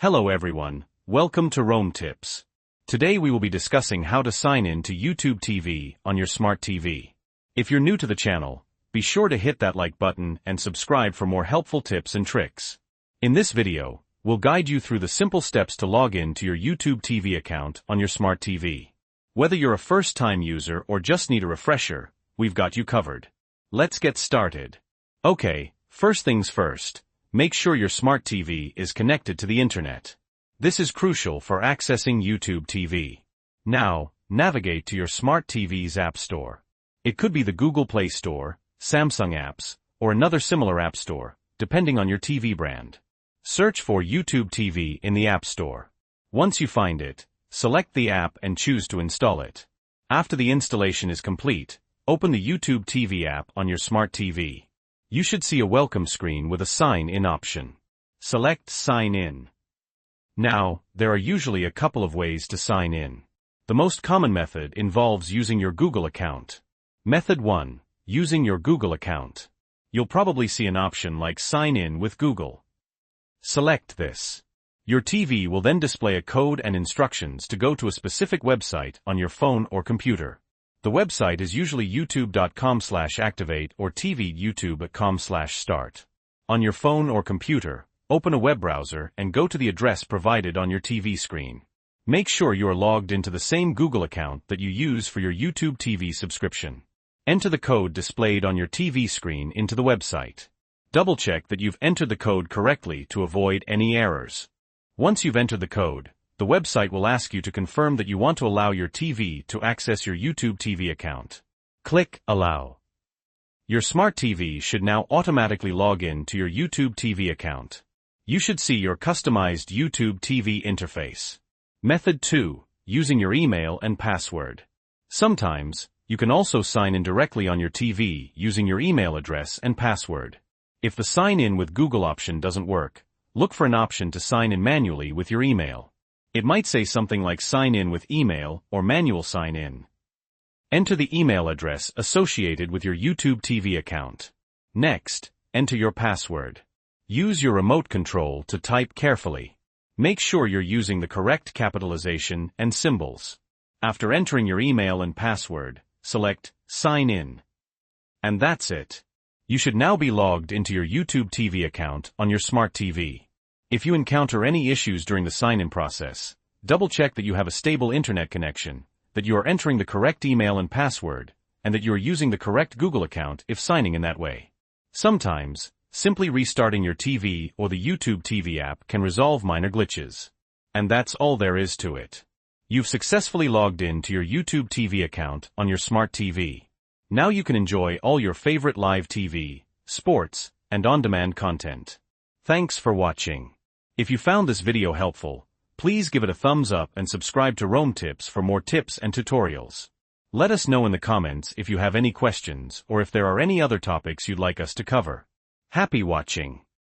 Hello everyone, welcome to Rome Tips. Today we will be discussing how to sign in to YouTube TV on your smart TV. If you're new to the channel, be sure to hit that like button and subscribe for more helpful tips and tricks. In this video, we'll guide you through the simple steps to log in to your YouTube TV account on your smart TV. Whether you're a first-time user or just need a refresher, we've got you covered. Let's get started. Okay, first things first. Make sure your smart TV is connected to the internet. This is crucial for accessing YouTube TV. Now, navigate to your smart TV's App Store. It could be the Google Play Store, Samsung Apps, or another similar app store, depending on your TV brand. Search for YouTube TV in the App Store. Once you find it, select the app and choose to install it. After the installation is complete, open the YouTube TV app on your smart TV. You should see a welcome screen with a sign-in option. Select Sign In. Now, there are usually a couple of ways to sign in. The most common method involves using your Google account. Method 1. Using your Google account. You'll probably see an option like Sign In with Google. Select this. Your TV will then display a code and instructions to go to a specific website on your phone or computer. The website is usually youtube.com/activate or tvyoutube.com/start. On your phone or computer, open a web browser and go to the address provided on your TV screen. Make sure you are logged into the same Google account that you use for your YouTube TV subscription. Enter the code displayed on your TV screen into the website. Double-check that you've entered the code correctly to avoid any errors. Once you've entered the code, the website will ask you to confirm that you want to allow your TV to access your YouTube TV account. Click Allow. Your smart TV should now automatically log in to your YouTube TV account. You should see your customized YouTube TV interface. Method 2. Using your email and password. Sometimes, you can also sign in directly on your TV using your email address and password. If the Sign In with Google option doesn't work, look for an option to sign in manually with your email. It might say something like Sign In with Email or Manual Sign In. Enter the email address associated with your YouTube TV account. Next, enter your password. Use your remote control to type carefully. Make sure you're using the correct capitalization and symbols. After entering your email and password, select Sign In. And that's it. You should now be logged into your YouTube TV account on your smart TV. If you encounter any issues during the sign-in process, double-check that you have a stable internet connection, that you are entering the correct email and password, and that you are using the correct Google account if signing in that way. Sometimes, simply restarting your TV or the YouTube TV app can resolve minor glitches. And that's all there is to it. You've successfully logged in to your YouTube TV account on your smart TV. Now you can enjoy all your favorite live TV, sports, and on-demand content. Thanks for watching. If you found this video helpful, please give it a thumbs up and subscribe to Rome Tips for more tips and tutorials. Let us know in the comments if you have any questions or if there are any other topics you'd like us to cover. Happy watching!